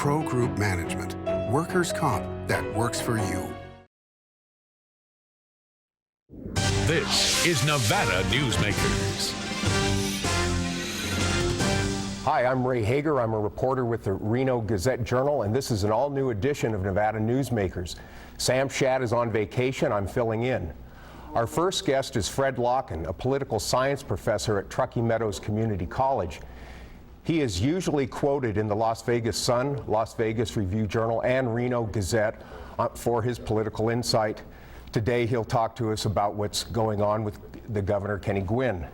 Pro Group Management. Workers' comp that works for you. This is Nevada Newsmakers. Hi, I'm Ray Hagar. I'm a reporter with the Reno Gazette-Journal, and this is an all-new edition of Nevada Newsmakers. Sam Shadd is on vacation. I'm filling in. Our first guest is Fred Lokken, a political science professor at Truckee Meadows Community College. He is usually quoted in the Las Vegas Sun, Las Vegas Review-Journal, and Reno Gazette for his political insight. Today, he'll talk to us about what's going on with the Governor Kenny Guinn.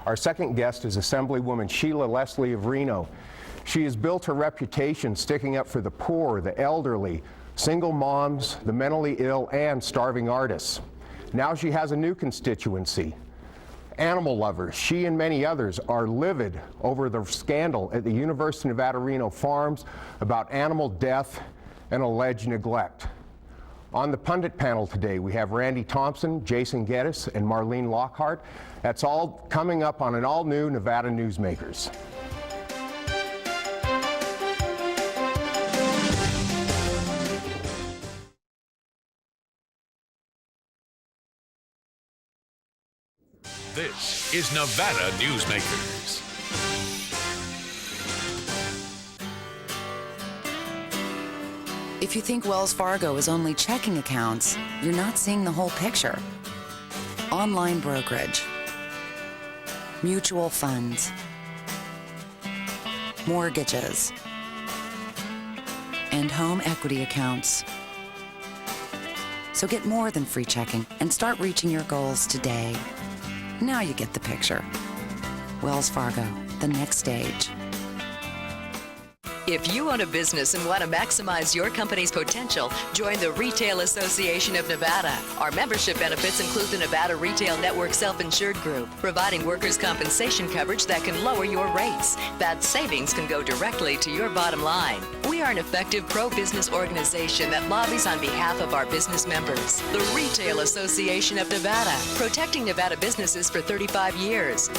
Our second guest is Assemblywoman Sheila Leslie of Reno. She has built her reputation sticking up for the poor, the elderly, single moms, the mentally ill, and starving artists. Now she has a new constituency. Animal lovers, she and many others are livid over the scandal at the University of Nevada, Reno farms about animal death and alleged neglect. On the pundit panel today, we have Randi Thompson, Jason Geddes, and Marlene Lockard. That's all coming up on an all-new Nevada Newsmakers. This is Nevada Newsmakers. If you think Wells Fargo is only checking accounts, you're not seeing the whole picture. Online brokerage, mutual funds, mortgages, and home equity accounts. So get more than free checking and start reaching your goals today. Now you get the picture. Wells Fargo, the next stage. If you own a business and want to maximize your company's potential, join the Retail Association of Nevada. Our membership benefits include the Nevada Retail Network Self-Insured Group, providing workers' compensation coverage that can lower your rates. That savings can go directly to your bottom line. We are an effective pro-business organization that lobbies on behalf of our business members. The Retail Association of Nevada, protecting Nevada businesses for 35 years.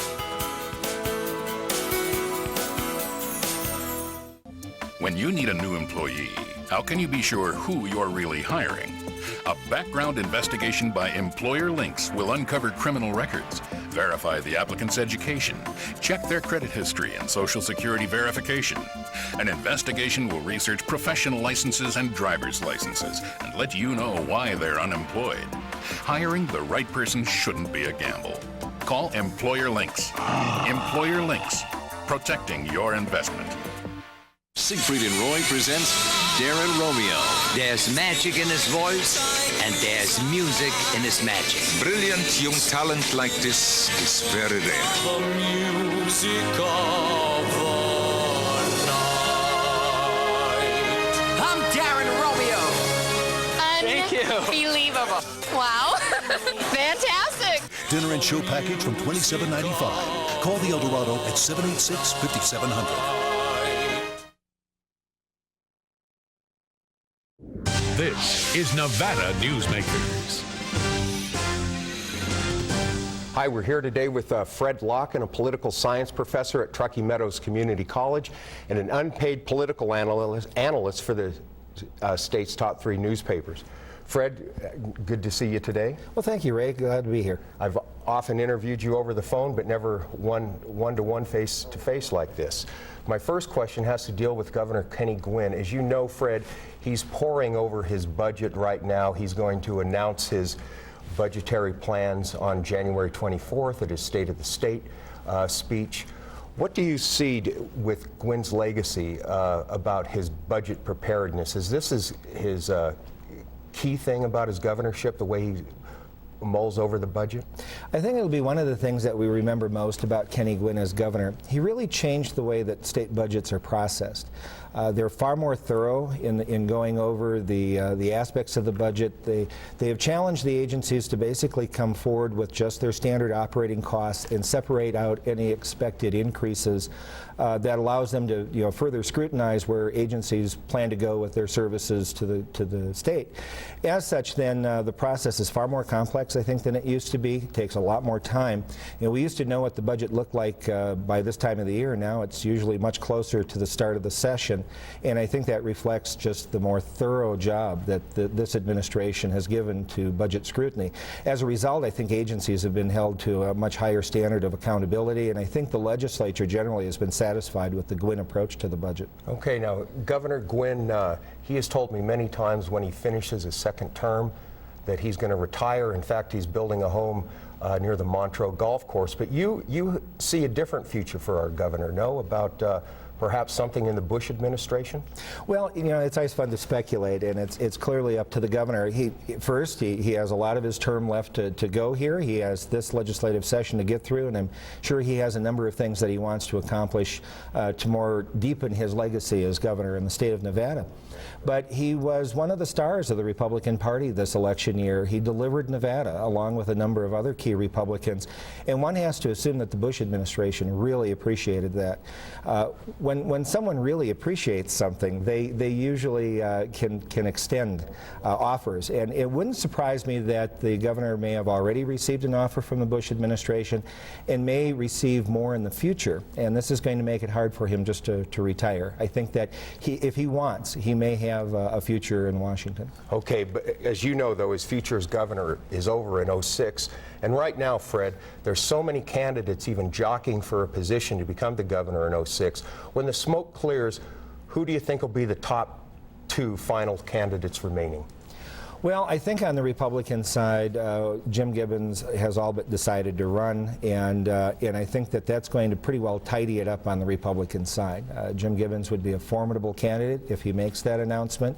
When you need a new employee, how can you be sure who you're really hiring? A background investigation by Employer Links will uncover criminal records, verify the applicant's education, check their credit history and Social Security verification. An investigation will research professional licenses and driver's licenses and let you know why they're unemployed. Hiring the right person shouldn't be a gamble. Call Employer Links. Employer Links, protecting your investment. Siegfried and Roy presents Darren Romeo. There's magic in his voice, and there's music in his magic. Brilliant young talent like this is very rare. The music of the night. I'm Darren Romeo. Unbelievable. Wow. Fantastic. Dinner and show package from $27.95. Call the Eldorado at 786-5700. This is Nevada Newsmakers. Hi, we're here today with Fred Lokken, a political science professor at Truckee Meadows Community College and an unpaid political analyst for the state's top 3 newspapers. Fred, good to see you today. Well, thank you, Ray. Glad to be here. I've often interviewed you over the phone, but never one-to-one, face-to-face like this. My first question has to deal with Governor Kenny Guinn. As you know, Fred, he's poring over his budget right now. He's going to announce his budgetary plans on January 24th at his State of the State speech. What do you see with Guinn's legacy about his budget preparedness? Is this his key thing about his governorship, the way he mulls over the budget? I think it'll be one of the things that we remember most about Kenny Guinn as governor. He really changed the way that state budgets are processed. They're far more thorough in going over the aspects of the budget. They have challenged the agencies to basically come forward with just their standard operating costs and separate out any expected increases. That allows them to further scrutinize where agencies plan to go with their services to the state. As such, then the process is far more complex, I think, than it used to be. It takes a lot more time. We used to know what the budget looked like by this time of the year. Now it's usually much closer to the start of the session. And I think that reflects just the more thorough job that this administration has given to budget scrutiny. As a result, I think agencies have been held to a much higher standard of accountability, and I think the legislature generally has been satisfied with the Gwynne approach to the budget. Okay, now Governor Gwynne, he has told me many times when he finishes his second term that he's going to retire. In fact, he's building a home near the Montreux Golf Course. But you see a different future for our governor, no? About perhaps something in the Bush administration? Well, you know, it's always fun to speculate, and it's clearly up to the governor. He has a lot of his term left to go here. He has this legislative session to get through, and I'm sure he has a number of things that he wants to accomplish to more deepen his legacy as governor in the state of Nevada. But he was one of the stars of the Republican Party this election year. He delivered Nevada, along with a number of other key Republicans, and one has to assume that the Bush administration really appreciated that. When someone really appreciates something, they usually can extend offers, and it wouldn't surprise me that the governor may have already received an offer from the Bush administration and may receive more in the future, and this is going to make it hard for him just to retire. I think that if he wants, he may have a future in Washington. Okay, but as you know, though, his future as governor is over in '06. And right now, Fred, there's so many candidates even jockeying for a position to become the governor in '06. When the smoke clears, who do you think will be the top two final candidates remaining? Well, I think on the Republican side, Jim Gibbons has all but decided to run, and I think that that's going to pretty well tidy it up on the Republican side. Jim Gibbons would be a formidable candidate if he makes that announcement,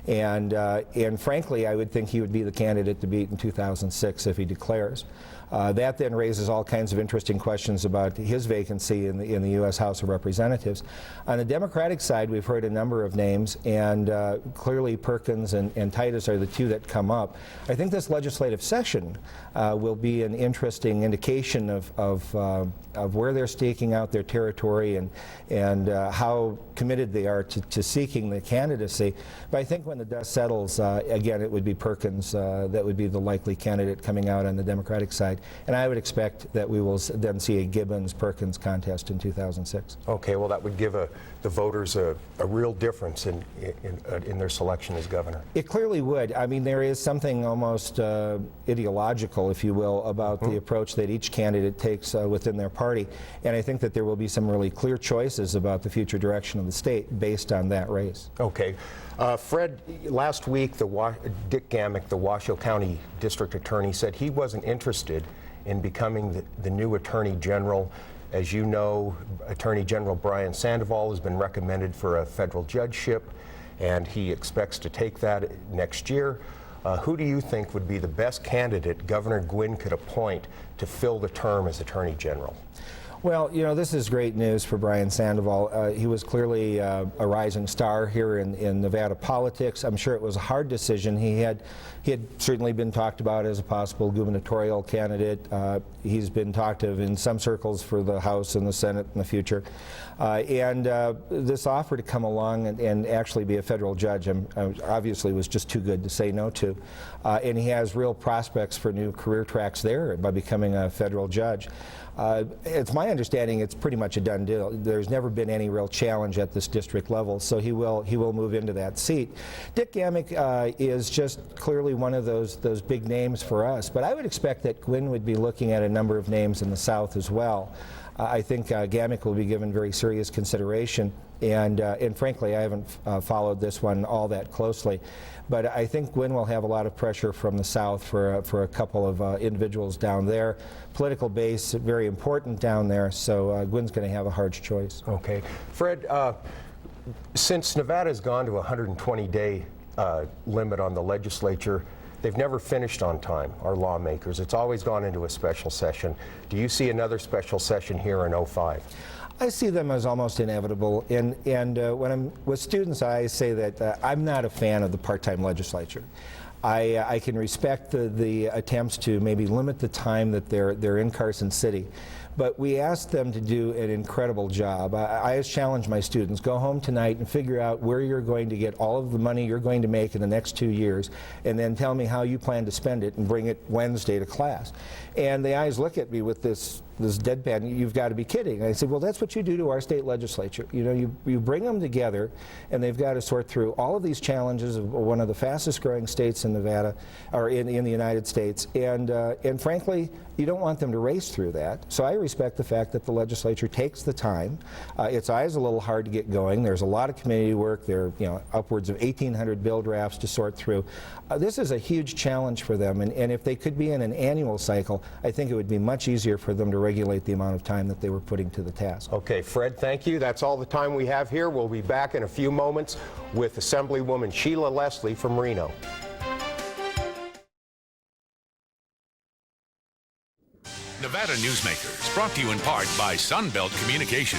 and frankly, I would think he would be the candidate to beat in 2006 if he declares. That then raises all kinds of interesting questions about his vacancy in the U.S. House of Representatives. On the Democratic side, we've heard a number of names, and clearly Perkins and Titus are the two that come up. I think this legislative session will be an interesting indication of where they're staking out their territory and how committed they are to seeking the candidacy. But I think when the dust settles, again, it would be Perkins that would be the likely candidate coming out on the Democratic side. And I would expect that we will then see a Gibbons-Perkins contest in 2006. Okay, well, that would give the voters a real difference in their selection as governor. It clearly would. I mean, there is something almost ideological, if you will, about the approach that each candidate takes within their party. And I think that there will be some really clear choices about the future direction of the state based on that race. Okay. Fred, last week, Dick Gamick, the Washoe County District Attorney, said he wasn't interested in becoming the new Attorney General. As you know, Attorney General Brian Sandoval has been recommended for a federal judgeship, and he expects to take that next year. Who do you think would be the best candidate Governor Gwynne could appoint to fill the term as Attorney General? Well, you know, this is great news for Brian Sandoval. He was clearly a rising star here in Nevada politics. I'm sure it was a hard decision. He had certainly been talked about as a possible gubernatorial candidate. He's been talked of in some circles for the House and the Senate in the future. This offer to come along and actually be a federal judge obviously was just too good to say no to. And he has real prospects for new career tracks there by becoming a federal judge. It's my understanding it's pretty much a done deal. There's never been any real challenge at this district level, so he will move into that seat. Dick Gamick is just clearly one of those big names for us, but I would expect that Gwynne would be looking at a number of names in the South as well. I think Gamick will be given very serious consideration, and frankly, I haven't followed this one all that closely. But I think Gwynne will have a lot of pressure from the South for a couple of individuals down there. Political base, very important down there, so Gwynne's going to have a hard choice. Okay. Fred, since Nevada's gone to a 120-day limit on the legislature, they've never finished on time, our lawmakers. It's always gone into a special session. Do you see another special session here in '05? I see them as almost inevitable, and when I'm with students, I say that I'm not a fan of the part-time legislature. I can respect the attempts to maybe limit the time that they're in Carson City, But we asked them to do an incredible job. I always challenge my students, go home tonight and figure out where you're going to get all of the money you're going to make in the next 2 years, and then tell me how you plan to spend it and bring it Wednesday to class. And they always look at me with this deadpan, you've got to be kidding. And I said, well, that's what you do to our state legislature. You know, you bring them together, and they've got to sort through all of these challenges of one of the fastest growing states in Nevada, or in the United States, and frankly, you don't want them to race through that. So I respect the fact that the legislature takes the time. It's always a little hard to get going. There's a lot of committee work. There are, you know, upwards of 1,800 bill drafts to sort through. This is a huge challenge for them, and if they could be in an annual cycle, I think it would be much easier for them to regulate the amount of time that they were putting to the task. Okay, Fred, thank you. That's all the time we have here. We'll be back in a few moments with Assemblywoman Sheila Leslie from Reno. Nevada Newsmakers, brought to you in part by Sunbelt Communication.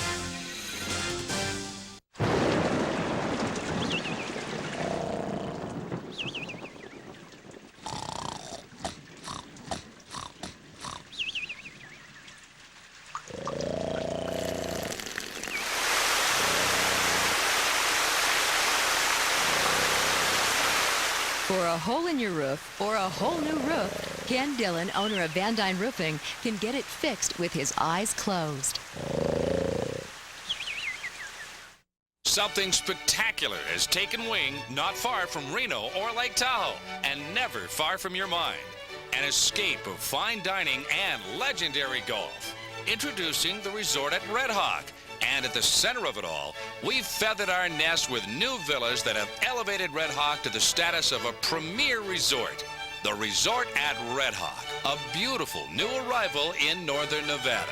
For a hole in your roof or a whole new roof, Ken Dillon, owner of Van Dyne Roofing, can get it fixed with his eyes closed. Something spectacular has taken wing not far from Reno or Lake Tahoe, and never far from your mind. An escape of fine dining and legendary golf. Introducing the resort at Red Hawk. And at the center of it all, we've feathered our nest with new villas that have elevated Red Hawk to the status of a premier resort. The Resort at Red Hawk, a beautiful new arrival in northern Nevada.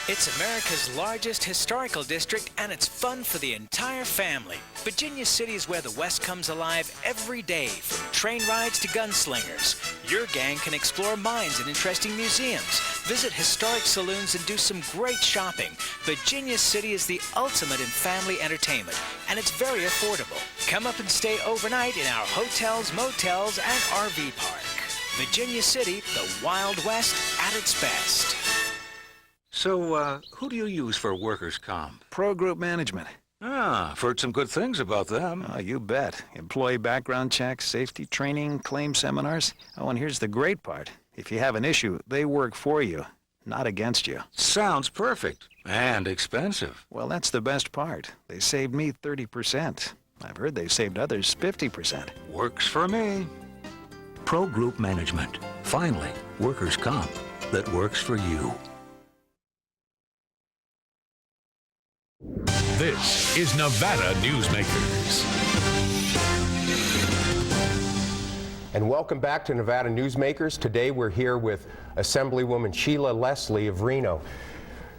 It's America's largest historical district, and it's fun for the entire family. Virginia City is where the West comes alive every day, from train rides to gunslingers. Your gang can explore mines and interesting museums, visit historic saloons, and do some great shopping. Virginia City is the ultimate in family entertainment, and it's very affordable. Come up and stay overnight in our hotels, motels, and RV park. Virginia City, the Wild West at its best. So, who do you use for workers' comp? Pro Group Management. Ah, I've heard some good things about them. Oh, you bet. Employee background checks, safety training, claim seminars. Oh, and here's the great part. If you have an issue, they work for you, not against you. Sounds perfect. And expensive. Well, that's the best part. They saved me 30%. I've heard they saved others 50%. Works for me. Pro Group Management. Finally, workers' comp that works for you. This is Nevada Newsmakers. And welcome back to Nevada Newsmakers. Today we're here with Assemblywoman Sheila Leslie of Reno.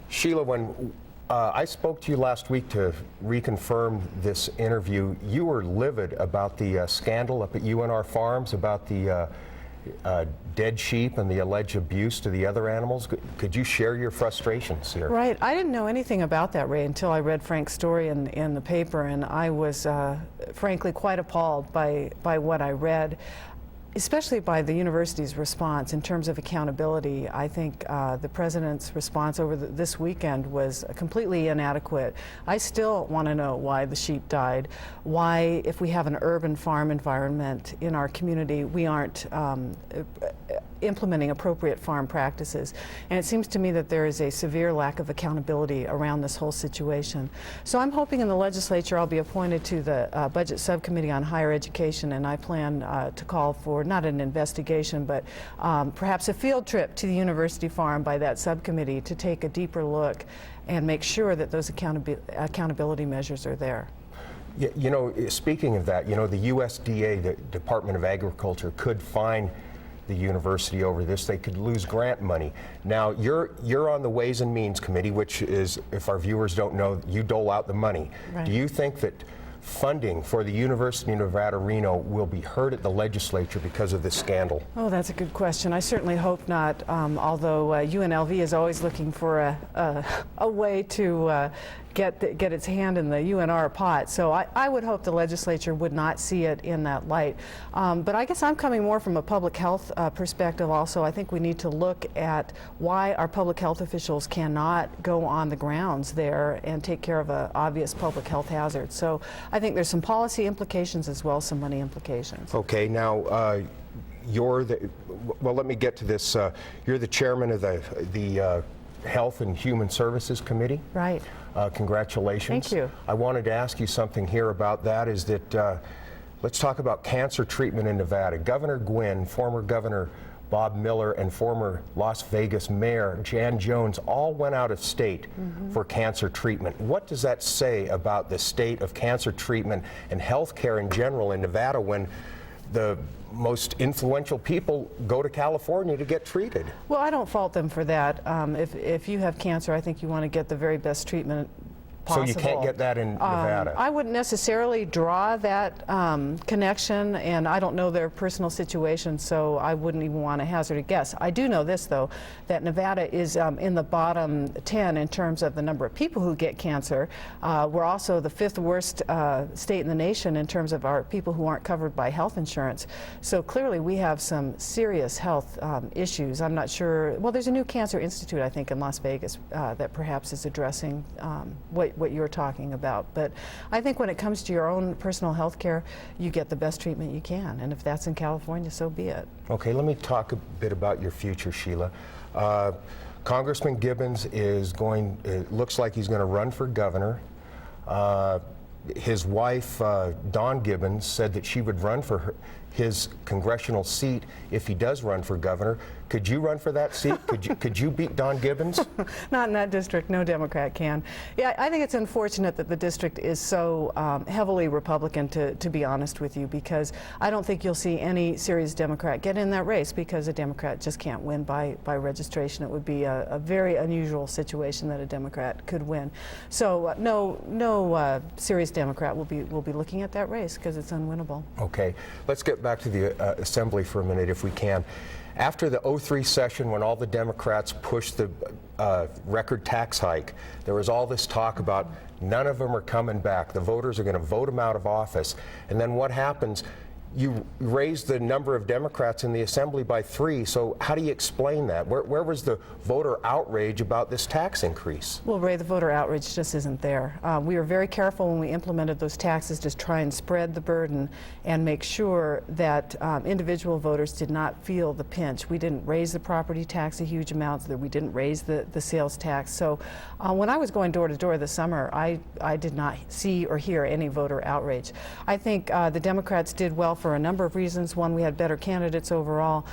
Sheila, when I spoke to you last week to reconfirm this interview, you were livid about the scandal up at UNR Farms, about the dead sheep and the alleged abuse to the other animals. Could you share your frustrations here? Right. I didn't know anything about that, Ray, until I read Frank's story in the paper, and I was frankly quite appalled by what I read, especially by the university's response in terms of accountability. I think the president's response over this weekend was completely inadequate. I still want to know why the sheep died, why, if we have an urban farm environment in our community, we aren't implementing appropriate farm practices. And it seems to me that there is a severe lack of accountability around this whole situation. So I'm hoping in the legislature I'll be appointed to the Budget Subcommittee on Higher Education, and I plan to call for not an investigation, but perhaps a field trip to the university farm by that subcommittee to take a deeper look and make sure that those accountability measures are there. You know, speaking of that, you know, the USDA, the Department of Agriculture, could fine the university over this. They could lose grant money. Now, you're on the Ways and Means Committee, which is, if our viewers don't know, you dole out the money. Right. Do you think that funding for the University of Nevada, Reno will be heard at the legislature because of this scandal? Oh, that's a good question. I certainly hope not, although UNLV is always looking for a way to get its hand in the UNR pot. So I would hope the legislature would not see it in that light. But I guess I'm coming more from a public health perspective also. I think we need to look at why our public health officials cannot go on the grounds there and take care of an obvious public health hazard. So I think there's some policy implications as well as some money implications. Okay, now you're the, well, let me get to this. You're the chairman of the Health and Human Services Committee. Right. Congratulations. Thank you. I wanted to ask you something here about that, is that let's talk about cancer treatment in Nevada. Governor Gwynn, former Governor Bob Miller, and former Las Vegas Mayor Jan Jones all went out of state for cancer treatment. What does that say about the state of cancer treatment and health care in general in Nevada when the most influential people go to California to get treated? Well, I don't fault them for that. If you have cancer, I think you want to get the very best treatment possible. So you can't get that in Nevada? I wouldn't necessarily draw that connection, and I don't know their personal situation, so I wouldn't even want to hazard a guess. I do know this, though, that Nevada is in the bottom 10 in terms of the number of people who get cancer. We're also the 5th worst state in the nation in terms of our people who aren't covered by health insurance. So clearly we have some serious health issues. I'm not sure, well, there's a new cancer institute, I think, in Las Vegas that perhaps is addressing what you're talking about. But I think when it comes to your own personal health care, you get the best treatment you can. And if that's in California, so be it. Okay, let me talk a bit about your future, Sheila. Congressman Gibbons is going, it looks like he's going to run for governor. His wife, Dawn Gibbons, said that she would run for his congressional seat if he does run for governor. Could you run for that seat? Could you beat Dawn Gibbons? Not in that district. No Democrat can. Yeah, I think it's unfortunate that the district is so heavily Republican, to be honest with you, because I don't think you'll see any serious Democrat get in that race, because a Democrat just can't win by registration. It would be a very unusual situation that a Democrat could win. So no serious Democrat will be looking at that race, because it's unwinnable. Okay, let's get back to the Assembly for a minute, if we can. After the 03 session, when all the Democrats pushed the record tax hike, there was all this talk about none of them are coming back. The voters are going to vote them out of office. And then what happens? You raised the number of Democrats in the Assembly by 3, so how do you explain that? Where was the voter outrage about this tax increase? Well, Ray, the voter outrage just isn't there. We were very careful when we implemented those taxes to try and spread the burden and make sure that individual voters did not feel the pinch. We didn't raise the property tax a huge amount, so that we didn't raise the sales tax. So when I was going door to door this summer, I did not see or hear any voter outrage. I think the Democrats did well for a number of reasons. One, we had better candidates overall.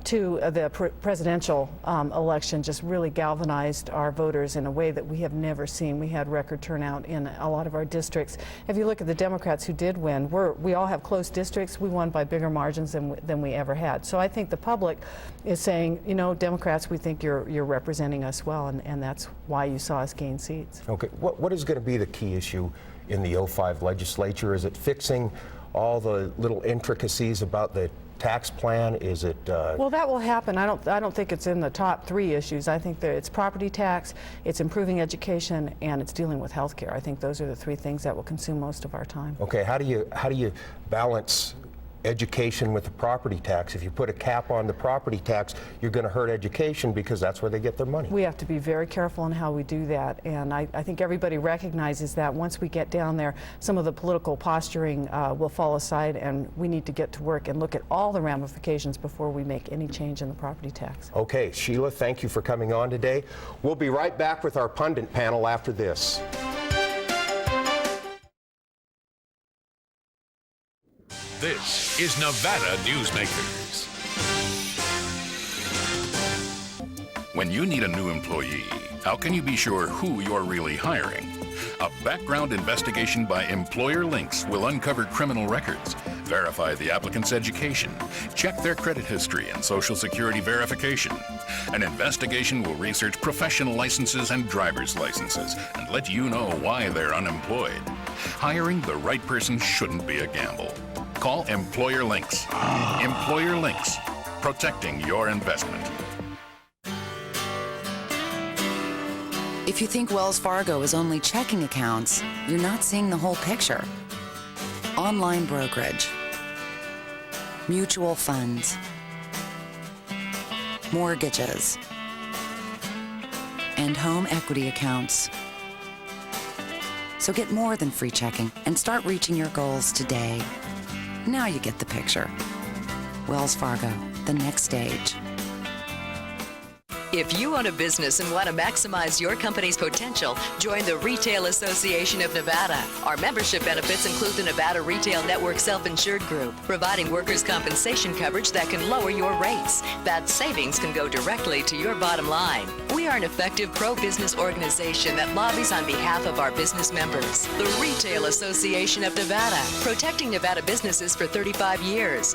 Two, the presidential election just really galvanized our voters in a way that we have never seen. We had record turnout in a lot of our districts. If you look at the Democrats who did win, we all have close districts. We won by bigger margins than we ever had. So I think the public is saying, you know, Democrats, we think you're representing us well, and that's why you saw us gain seats. Okay, what is going to be the key issue in the 05 legislature? Is it fixing all the little intricacies about the tax plan? Is it well, that will happen. I don't think it's in the top 3 issues. I think that it's property tax, it's improving education, and it's dealing with health care. I think those are the 3 things that will consume most of our time. Okay, how do you balance education with the property tax? If you put a cap on the property tax, you're going to hurt education, because that's where they get their money. We have to be very careful in how we do that, and I think everybody recognizes that once we get down there, some of the political posturing will fall aside, and we need to get to work and look at all the ramifications before we make any change in the property tax. Okay, Sheila, thank you for coming on today. We'll be right back with our pundit panel after this. This is Nevada Newsmakers. When you need a new employee, how can you be sure who you're really hiring? A background investigation by Employer Links will uncover criminal records, verify the applicant's education, check their credit history and Social Security verification. An investigation will research professional licenses and driver's licenses and let you know why they're unemployed. Hiring the right person shouldn't be a gamble. Call Employer Links. Employer Links, protecting your investment. If you think Wells Fargo is only checking accounts, you're not seeing the whole picture. Online brokerage, mutual funds, mortgages, and home equity accounts. So get more than free checking and start reaching your goals today. Now you get the picture. Wells Fargo, the next stage. If you own a business and want to maximize your company's potential, join the Retail Association of Nevada. Our membership benefits include the Nevada Retail Network Self-Insured Group, providing workers' compensation coverage that can lower your rates. That savings can go directly to your bottom line. We are an effective pro-business organization that lobbies on behalf of our business members. The Retail Association of Nevada, protecting Nevada businesses for 35 years.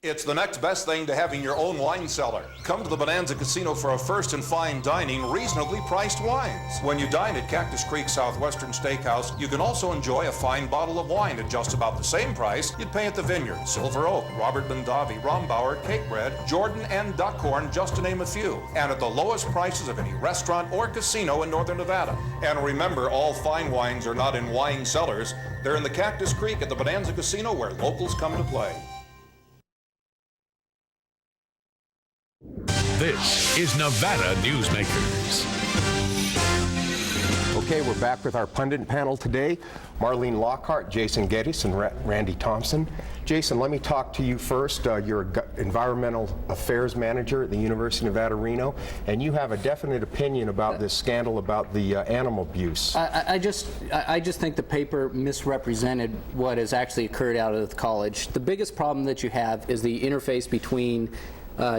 It's the next best thing to having your own wine cellar. Come to the Bonanza Casino for a first in fine dining, reasonably priced wines. When you dine at Cactus Creek Southwestern Steakhouse, you can also enjoy a fine bottle of wine at just about the same price you'd pay at the Vineyard, Silver Oak, Robert Mondavi, Rombauer, Cake Bread, Jordan, and Duckhorn, just to name a few. And at the lowest prices of any restaurant or casino in Northern Nevada. And remember, all fine wines are not in wine cellars. They're in the Cactus Creek at the Bonanza Casino, where locals come to play. This is Nevada Newsmakers. Okay, we're back with our pundit panel today. Marlene Lockard, Jason Geddes, and Randi Thompson. Jason, let me talk to you first. You're an environmental affairs manager at the University of Nevada, Reno, and you have a definite opinion about this scandal about the animal abuse. I just think the paper misrepresented what has actually occurred out of the college. The biggest problem that you have is the interface between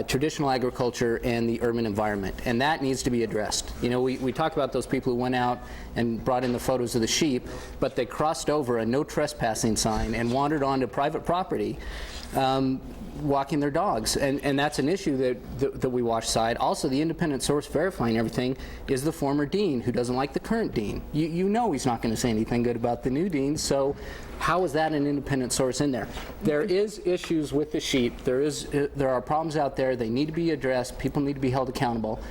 traditional agriculture and the urban environment, and that needs to be addressed. You know, we talk about those people who went out and brought in the photos of the sheep, but they crossed over a no trespassing sign and wandered onto private property, walking their dogs, and that's an issue that we wash aside. Also, the independent source verifying everything is the former dean, who doesn't like the current dean. You know he's not going to say anything good about the new dean, so how is that an independent source in there? There is issues with the sheep. There are problems out there. They need to be addressed. People need to be held accountable.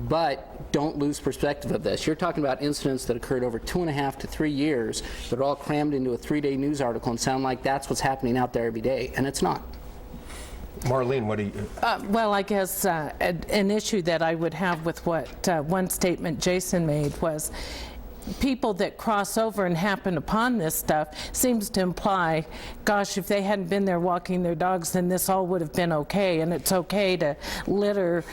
But don't lose perspective of this. You're talking about incidents that occurred over 2.5 to 3 years that are all crammed into a 3-day news article and sound like that's what's happening out there every day, and it's not. Marlene, what do you... Well, I guess an issue that I would have with what one statement Jason made was people that cross over and happen upon this stuff seems to imply, gosh, if they hadn't been there walking their dogs, then this all would have been okay, and it's okay to litter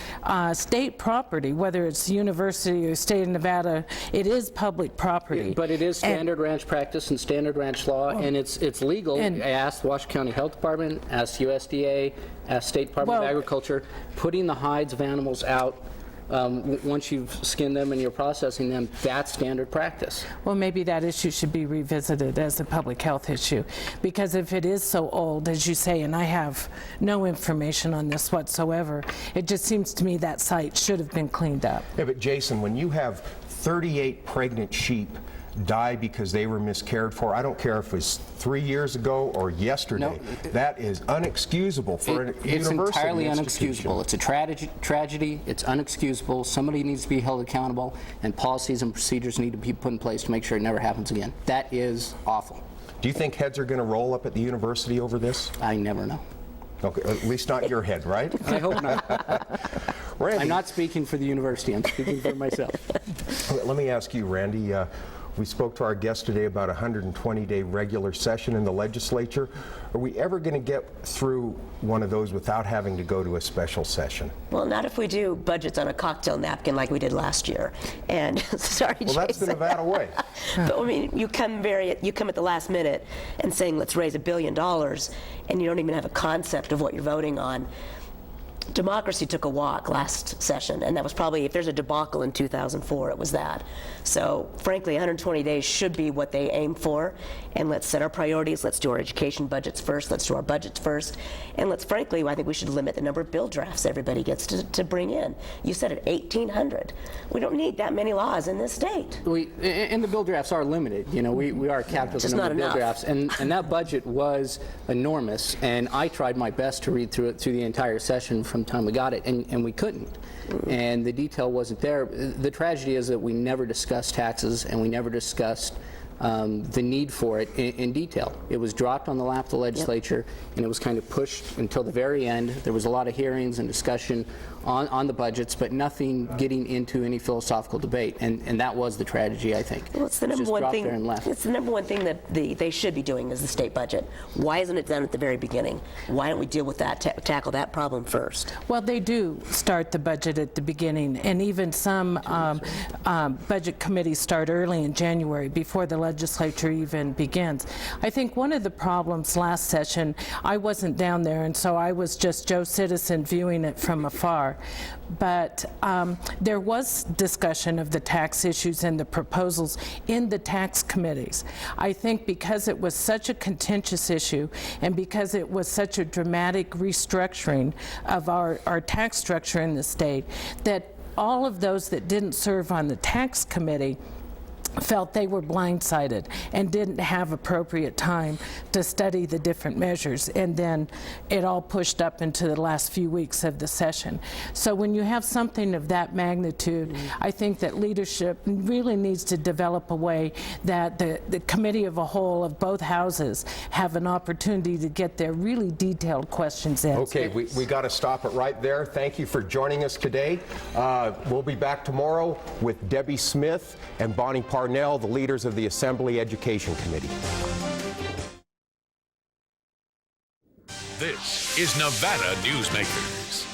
state property, whether it's university or state of Nevada. It is public property. Yeah, but it is standard ranch practice and standard ranch law, and it's legal. Ask the Washington County Health Department, ask USDA, ask State Department of Agriculture. Putting the hides of animals out once you've skinned them and you're processing them, that's standard practice. Well, maybe that issue should be revisited as a public health issue, because if it is so old, as you say, and I have no information on this whatsoever, it just seems to me that site should have been cleaned up. Yeah, but Jason, when you have 38 pregnant sheep die because they were miscared for, I don't care if it was 3 years ago or yesterday, that is unexcusable for a university It's entirely institution. unexcusable. It's a tragedy. It's unexcusable. Somebody needs to be held accountable, and policies and procedures need to be put in place to make sure it never happens again. That is awful. Do you think heads are going to roll up at the university over this? I never know. Okay, at least not your head, right? I hope not. Randy, I'm not speaking for the university. I'm speaking for myself. Let me ask you, Randy. We spoke to our guest today about a 120-day regular session in the legislature. Are we ever going to get through one of those without having to go to a special session? Well, not if we do budgets on a cocktail napkin like we did last year. And sorry, well, that's the Nevada way. But I mean, you come at the last minute and saying let's raise $1 billion, and you don't even have a concept of what you're voting on. Democracy took a walk last session, and that was probably, if there's a debacle in 2004, it was that. So frankly, 120 days should be what they aim for, and let's set our priorities. Let's do our education budgets first. Let's do our budgets first, and let's, frankly, I think we should limit the number of bill drafts everybody gets to bring in. You said it, 1,800. We don't need that many laws in this state. And the bill drafts are limited. You know, we are capped with the number of bill drafts, and that budget was enormous, and I tried my best to read through it through the entire session from the time we got it, and we couldn't. And the detail wasn't there. The tragedy is that we never discussed taxes, and we never discussed the need for it in detail. It was dropped on the lap of the legislature, and it was kind of pushed until the very end. There was a lot of hearings and discussion on the budgets, but nothing getting into any philosophical debate, and that was the tragedy, I think. Well, it's the number one thing. It's the number one thing that they should be doing is the state budget. Why isn't it done at the very beginning? Why don't we deal with that, tackle that problem first? Well, they do start the budget at the beginning, and even some budget committees start early in January before the legislature even begins. I think one of the problems last session, I wasn't down there, and so I was just Joe Citizen viewing it from afar. But there was discussion of the tax issues and the proposals in the tax committees. I think because it was such a contentious issue and because it was such a dramatic restructuring of our tax structure in the state, that all of those that didn't serve on the tax committee felt they were blindsided and didn't have appropriate time to study the different measures, and then it all pushed up into the last few weeks of the session. So when you have something of that magnitude, I think that leadership really needs to develop a way that the committee of a whole of both houses have an opportunity to get their really detailed questions answered. Okay, we got to stop it right there. Thank you for joining us today. We'll be back tomorrow with Debbie Smith and Bonnie Parnell, the leaders of the Assembly Education Committee. This is Nevada Newsmakers.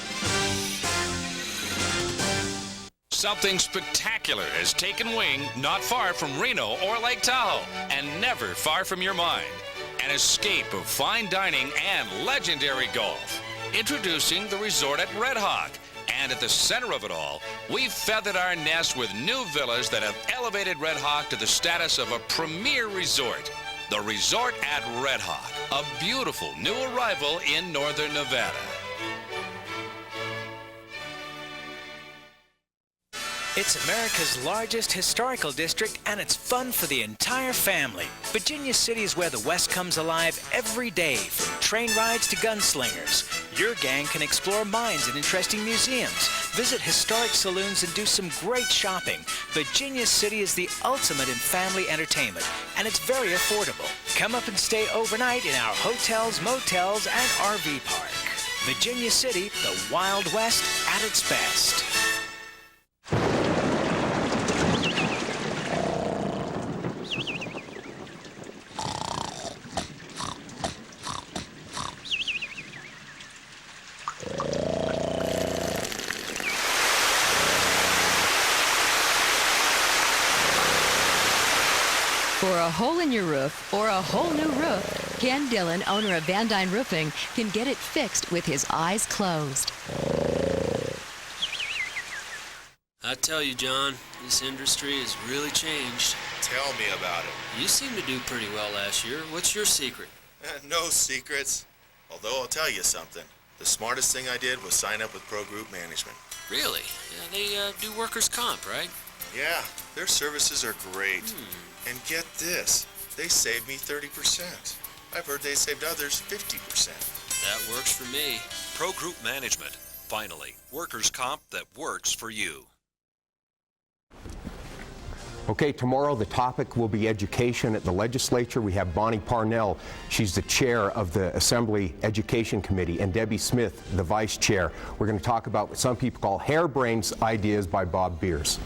Something spectacular has taken wing not far from Reno or Lake Tahoe, and never far from your mind. An escape of fine dining and legendary golf. Introducing the resort at Red Hawk. And at the center of it all, we've feathered our nest with new villas that have elevated Red Hawk to the status of a premier resort. The Resort at Red Hawk, a beautiful new arrival in northern Nevada. It's America's largest historical district, and it's fun for the entire family. Virginia City is where the West comes alive every day, from train rides to gunslingers. Your gang can explore mines and interesting museums, visit historic saloons, and do some great shopping. Virginia City is the ultimate in family entertainment, and it's very affordable. Come up and stay overnight in our hotels, motels, and RV park. Virginia City, the Wild West at its best. For a hole in your roof or a whole new roof, Ken Dillon, owner of Van Dyne Roofing, can get it fixed with his eyes closed. I tell you, John, this industry has really changed. Tell me about it. You seemed to do pretty well last year. What's your secret? No secrets. Although I'll tell you something. The smartest thing I did was sign up with Pro Group Management. Really? Yeah, they do workers' comp, right? Yeah, their services are great. And get this, they saved me 30%. I've heard they saved others 50%. That works for me. Pro Group Management. Finally, workers' comp that works for you. Okay, tomorrow the topic will be education at the legislature. We have Bonnie Parnell. She's the chair of the Assembly Education Committee, and Debbie Smith, the vice chair. We're going to talk about what some people call harebrained ideas by Bob Beers.